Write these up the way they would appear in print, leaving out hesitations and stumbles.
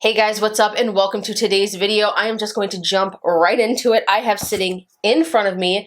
Hey guys, what's up and welcome to today's video. I am just going to jump right into it. I have sitting in front of me,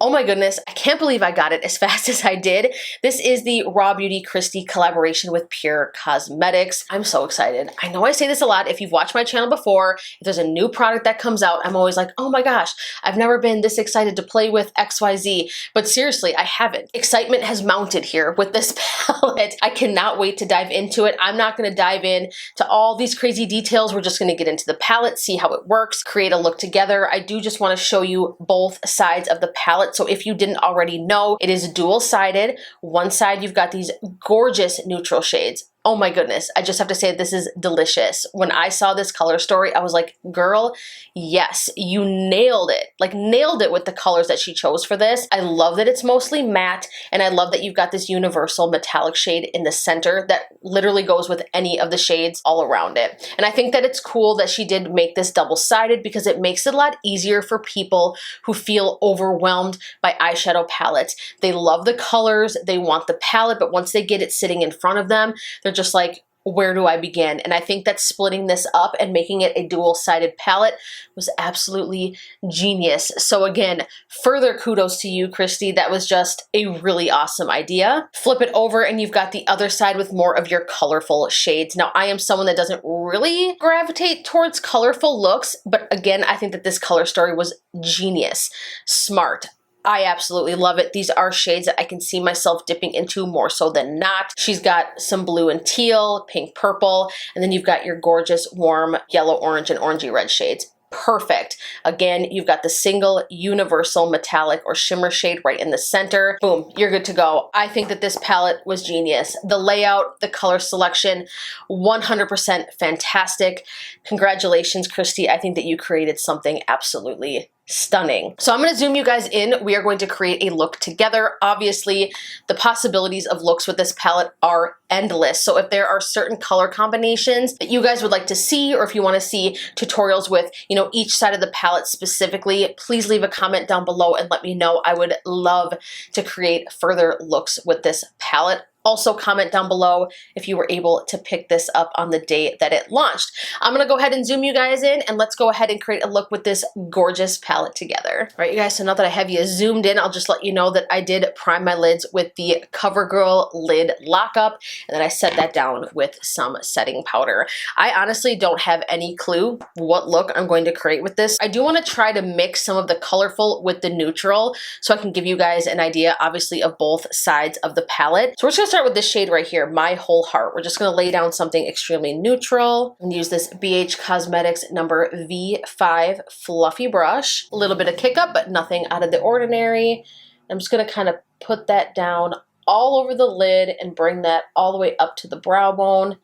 oh my goodness, I can't believe I got it as fast as I did. This is the Rawbeautykristi collaboration with Pure Cosmetics. I'm so excited. I know I say this a lot. If you've watched my channel before, if there's a new product that comes out, I'm always like, oh my gosh, I've never been this excited to play with XYZ. But seriously, I haven't. Excitement has mounted here with this palette. I cannot wait to dive into it. I'm not gonna dive in to all these crazy details. We're just gonna get into the palette, see how it works, create a look together. I do just wanna show you both sides of the palette. So if you didn't already know, it is dual-sided. One side, you've got these gorgeous neutral shades. Oh my goodness, I just have to say this is delicious. When I saw this color story, I was like, girl, yes, you nailed it. Like nailed it with the colors that she chose for this. I love that it's mostly matte, and I love that you've got this universal metallic shade in the center that literally goes with any of the shades all around it. And I think that it's cool that she did make this double-sided because it makes it a lot easier for people who feel overwhelmed by eyeshadow palettes. They love the colors, they want the palette, but once they get it sitting in front of them, they're just like, where do I begin? And I think that splitting this up and making it a dual-sided palette was absolutely genius. So again, further kudos to you, Kristi. That was just a really awesome idea. Flip it over and you've got the other side with more of your colorful shades. Now, I am someone that doesn't really gravitate towards colorful looks, but again, I think that this color story was genius, smart. I absolutely love it. These are shades that I can see myself dipping into more so than not. She's got some blue and teal, pink, purple, and then you've got your gorgeous warm yellow, orange, and orangey red shades. Perfect. Again, you've got the single universal metallic or shimmer shade right in the center. Boom, you're good to go. I think that this palette was genius. The layout, the color selection, 100% fantastic. Congratulations, Kristi. I think that you created something absolutely stunning. So I'm going to zoom you guys in. We are going to create a look together. Obviously, the possibilities of looks with this palette are endless. So if there are certain color combinations that you guys would like to see, or if you want to see tutorials with, each side of the palette specifically, please leave a comment down below and let me know. I would love to create further looks with this palette. Also comment down below if you were able to pick this up on the day that it launched. I'm gonna go ahead and zoom you guys in and let's go ahead and create a look with this gorgeous palette together. All right, you guys, so now that I have you zoomed in, I'll just let you know that I did prime my lids with the CoverGirl lid lockup, and then I set that down with some setting powder. I honestly don't have any clue what look I'm going to create with this. I do wanna try to mix some of the colorful with the neutral so I can give you guys an idea, obviously, of both sides of the palette. So we're just gonna start with this shade right here, My Whole Heart. We're just gonna lay down something extremely neutral and use this BH Cosmetics number V5 fluffy brush. A little bit of kick up, but nothing out of the ordinary. I'm just gonna kind of put that down all over the lid and bring that all the way up to the brow bone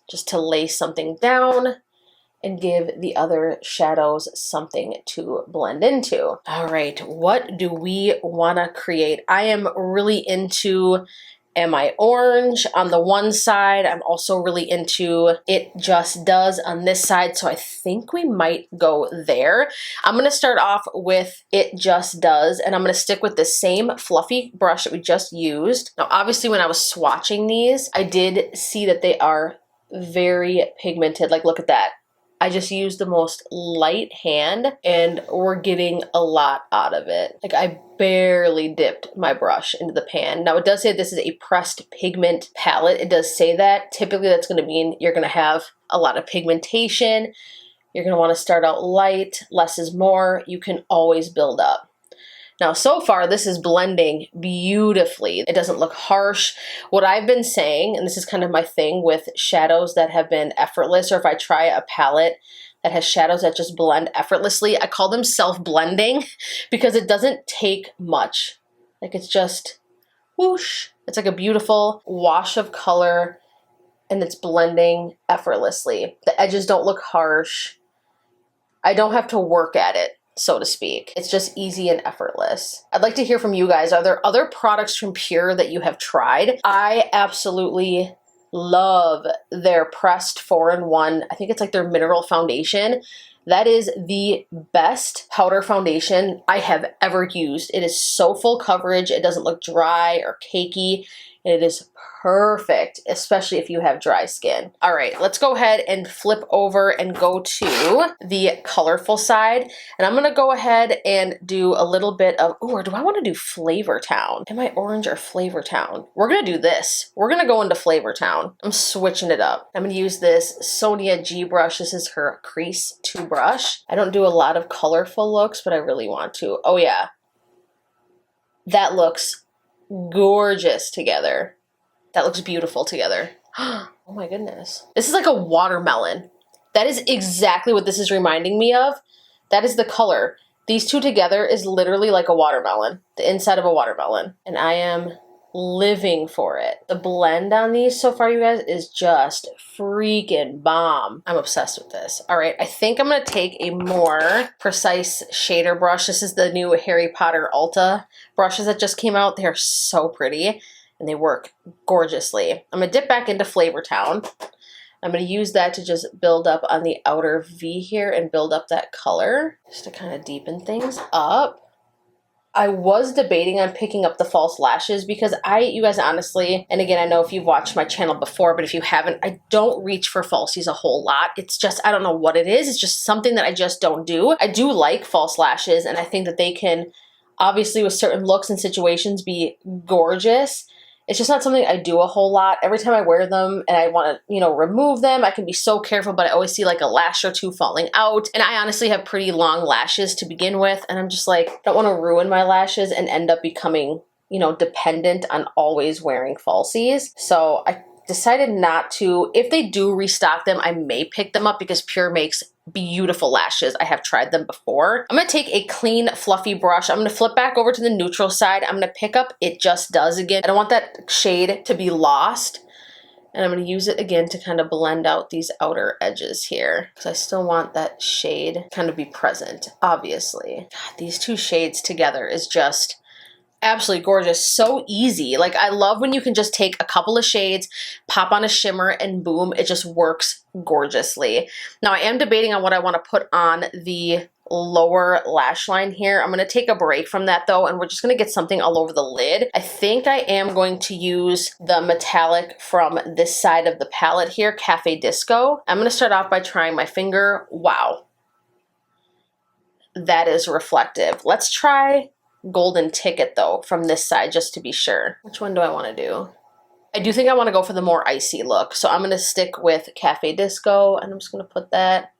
just to lay something down and give the other shadows something to blend into. All right, what do we wanna create? I am really into Am I Orange on the one side. I'm also really into It Just Does on this side, so I think we might go there. I'm gonna start off with It Just Does, and I'm gonna stick with the same fluffy brush that we just used. Now, obviously, when I was swatching these, I did see that they are very pigmented. Like, look at that. I just used the most light hand and we're getting a lot out of it. Like, I barely dipped my brush into the pan. Now, it does say this is a pressed pigment palette. It does say that. Typically, that's going to mean you're going to have a lot of pigmentation. You're going to want to start out light. Less is more. You can always build up. Now, so far, this is blending beautifully. It doesn't look harsh. What I've been saying, and this is kind of my thing with shadows that have been effortless, or if I try a palette that has shadows that just blend effortlessly, I call them self-blending because it doesn't take much. Like, it's just whoosh. It's like a beautiful wash of color and it's blending effortlessly. The edges don't look harsh. I don't have to work at it, so to speak. It's just easy and effortless. I'd like to hear from you guys. Are there other products from Pure that you have tried? I absolutely love their pressed 4-in-1. I think it's like their mineral foundation. That is the best powder foundation I have ever used. It is so full coverage. It doesn't look dry or cakey. and it is perfect, especially if you have dry skin. All right, let's go ahead and flip over and go to the colorful side. And I'm gonna go ahead and do a little bit of, ooh, or do I wanna do Flavor Town? Am I orange or Flavor Town? We're gonna do this. We're gonna go into Flavor Town. I'm switching it up. I'm gonna use this Sonia G brush. This is her Crease 2 brush. I don't do a lot of colorful looks, but I really want to. Oh yeah, that looks gorgeous together. That looks beautiful together. Oh my goodness. This is like a watermelon. That is exactly what this is reminding me of. That is the color. These two together is literally like a watermelon, the inside of a watermelon. And I am living for it. The blend on these so far, you guys, is just freaking bomb. I'm obsessed with this. All right, I think I'm gonna take a more precise shader brush. This is the new Harry Potter Ulta brushes that just came out. They're so pretty and they work gorgeously. I'm gonna dip back into Flavor Town. I'm gonna use that to just build up on the outer V here and build up that color, just to kind of deepen things up. I was debating on picking up the false lashes because you guys honestly, and again, I know if you've watched my channel before, but if you haven't, I don't reach for falsies a whole lot. It's just, I don't know what it is. It's just something that I just don't do. I do like false lashes, and I think that they can, obviously with certain looks and situations, be gorgeous. It's just not something I do a whole lot. Every time I wear them and I want to, you know, remove them, I can be so careful, but I always see like a lash or two falling out. And I honestly have pretty long lashes to begin with. And I'm just like, don't want to ruin my lashes and end up becoming, you know, dependent on always wearing falsies. So I decided not to. If they do restock them, I may pick them up because Pure makes beautiful lashes. I have tried them before. I'm gonna take a clean, fluffy brush. I'm gonna flip back over to the neutral side. I'm gonna pick up It Just Does again. I don't want that shade to be lost. And I'm gonna use it again to kind of blend out these outer edges here, because I still want that shade kind of be present, obviously. God, these two shades together is just absolutely gorgeous. So easy. Like, I love when you can just take a couple of shades, pop on a shimmer, and boom, it just works gorgeously. Now, I am debating on what I want to put on the lower lash line here. I'm going to take a break from that though, and we're just going to get something all over the lid. I think I am going to use the metallic from this side of the palette here, Cafe Disco. I'm going to start off by trying my finger. Wow. That is reflective. Let's try Golden Ticket though from this side just to be sure. Which one do I want to do? I do think I want to go for the more icy look, so I'm going to stick with Cafe Disco, and I'm just going to put that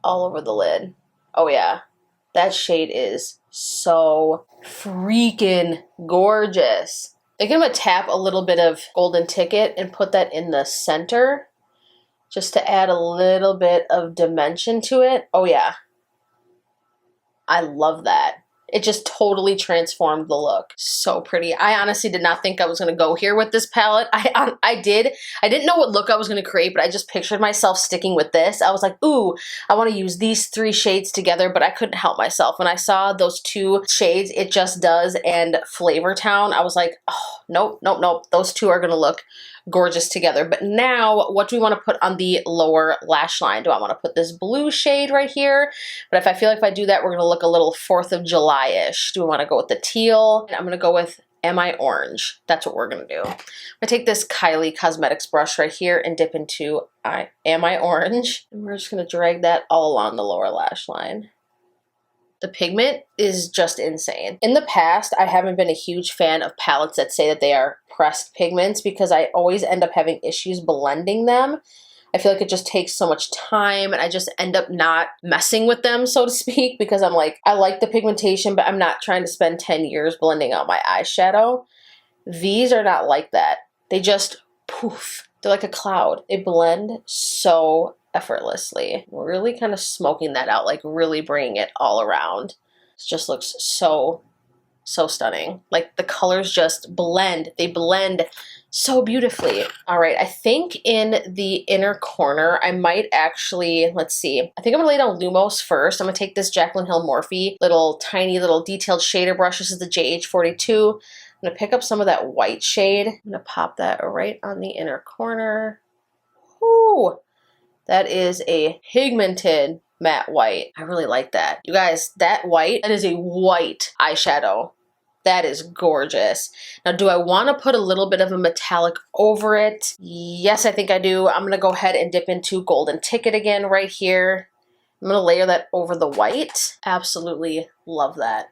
all over the lid. Oh yeah, that shade is so freaking gorgeous. I think I'm going to tap a little bit of Golden Ticket and put that in the center just to add a little bit of dimension to it. Oh yeah, I love that. It just totally transformed the look. So pretty. I honestly did not think I was going to go here with this palette. I didn't know what look I was going to create, but I just pictured myself sticking with this. I was like, ooh, I want to use these three shades together, but I couldn't help myself. When I saw those two shades, It Just Does and Flavor Town, I was like, oh, nope, nope, nope. Those two are going to look gorgeous together. But now, what do we want to put on the lower lash line? Do I want to put this blue shade right here? But if I feel like if I do that, we're going to look a little 4th of July-ish. Do we want to go with the teal? I'm going to go with Am I Orange? That's what we're going to do. I'm going to take this Kylie Cosmetics brush right here and dip into Am I Orange? And we're just going to drag that all along the lower lash line. The pigment is just insane. In the past, I haven't been a huge fan of palettes that say that they are pressed pigments because I always end up having issues blending them. I feel like it just takes so much time, and I just end up not messing with them, so to speak, because I'm like, I like the pigmentation, but I'm not trying to spend 10 years blending out my eyeshadow. These are not like that. They just poof. They're like a cloud. They blend so effortlessly. We're really kind of smoking that out, like really bringing it all around. It just looks so stunning. Like the colors just blend. They blend so beautifully. All right, I think in the inner corner, I might actually, let's see. I think I'm gonna lay down Lumos first. I'm gonna take this Jaclyn Hill Morphe tiny little detailed shader brush. This is the JH42. I'm gonna pick up some of that white shade. I'm gonna pop that right on the inner corner. Ooh. That is a pigmented matte white. I really like that. You guys, that white, that is a white eyeshadow. That is gorgeous. Now, do I want to put a little bit of a metallic over it? Yes, I think I do. I'm going to go ahead and dip into Golden Ticket again right here. I'm going to layer that over the white. Absolutely love that.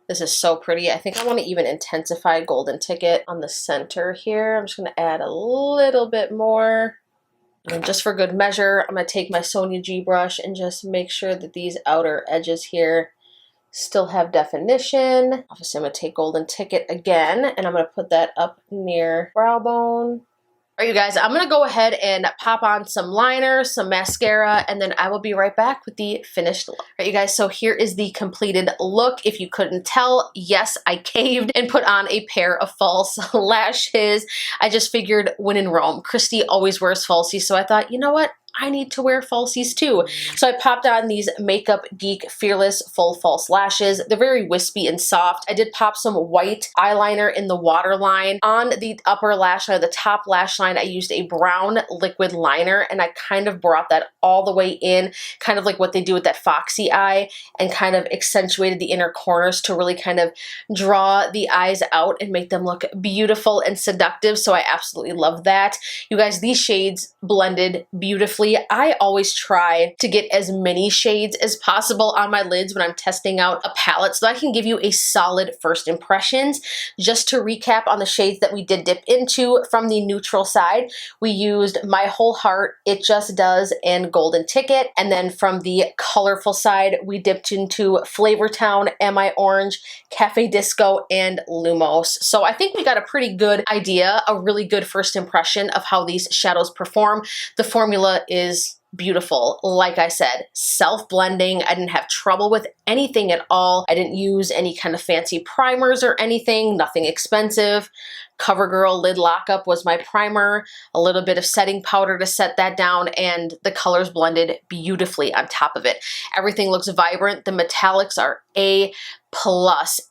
This is so pretty. I think I want to even intensify Golden Ticket on the center here. I'm just going to add a little bit more. And just for good measure, I'm going to take my Sonia G brush and just make sure that these outer edges here still have definition. Obviously, I'm going to take Golden Ticket again, and I'm going to put that up near brow bone. All right, you guys, I'm going to go ahead and pop on some liner, some mascara, and then I will be right back with the finished look. All right, you guys, so here is the completed look. If you couldn't tell, yes, I caved and put on a pair of false lashes. I just figured when in Rome, Kristi always wears falsies, so I thought, you know what? I need to wear falsies too. So I popped on these Makeup Geek Fearless Full False Lashes. They're very wispy and soft. I did pop some white eyeliner in the waterline. On the upper lash line, the top lash line, I used a brown liquid liner, and I kind of brought that all the way in, kind of like what they do with that Foxy eye, and kind of accentuated the inner corners to really kind of draw the eyes out and make them look beautiful and seductive. So I absolutely love that. You guys, these shades blended beautifully. I always try to get as many shades as possible on my lids when I'm testing out a palette so that I can give you a solid first impressions. Just to recap on the shades that we did dip into, from the neutral side, we used My Whole Heart, It Just Does, and Golden Ticket. And then from the colorful side, we dipped into Flavor Town, Am I Orange, Cafe Disco, and Lumos. So I think we got a pretty good idea, a really good first impression of how these shadows perform. The formula is beautiful. Like I said, self-blending. I didn't have trouble with anything at all. I didn't use any kind of fancy primers or anything, nothing expensive. CoverGirl Lid Lockup was my primer, a little bit of setting powder to set that down, and the colors blended beautifully on top of it. Everything looks vibrant. The metallics are A+.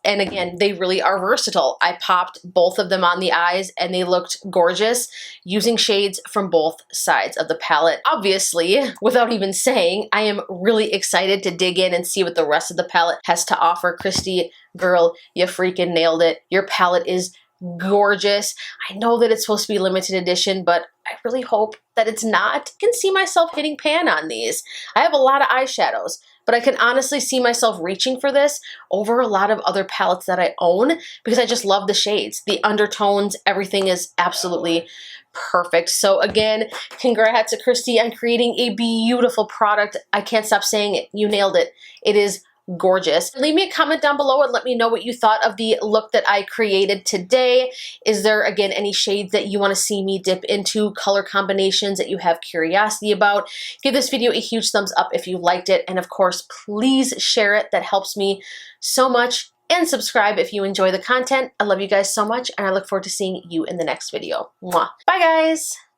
And again, they really are versatile. I popped both of them on the eyes and they looked gorgeous using shades from both sides of the palette. Obviously, without even saying, I am really excited to dig in and see what the rest of the palette has to offer. Kristi, girl, you freaking nailed it. Your palette is gorgeous. I know that it's supposed to be limited edition, but I really hope that it's not. I can see myself hitting pan on these. I have a lot of eyeshadows, but I can honestly see myself reaching for this over a lot of other palettes that I own because I just love the shades. The undertones, everything is absolutely perfect. So again, congrats to Kristi on creating a beautiful product. I can't stop saying it. You nailed it. It is gorgeous. Leave me a comment down below and let me know what you thought of the look that I created today. Is there, again, any shades that you want to see me dip into, color combinations that you have curiosity about? Give this video a huge thumbs up if you liked it, and of course, please share it. That helps me so much. And subscribe if you enjoy the content. I love you guys so much, and I look forward to seeing you in the next video. Mwah. Bye, guys!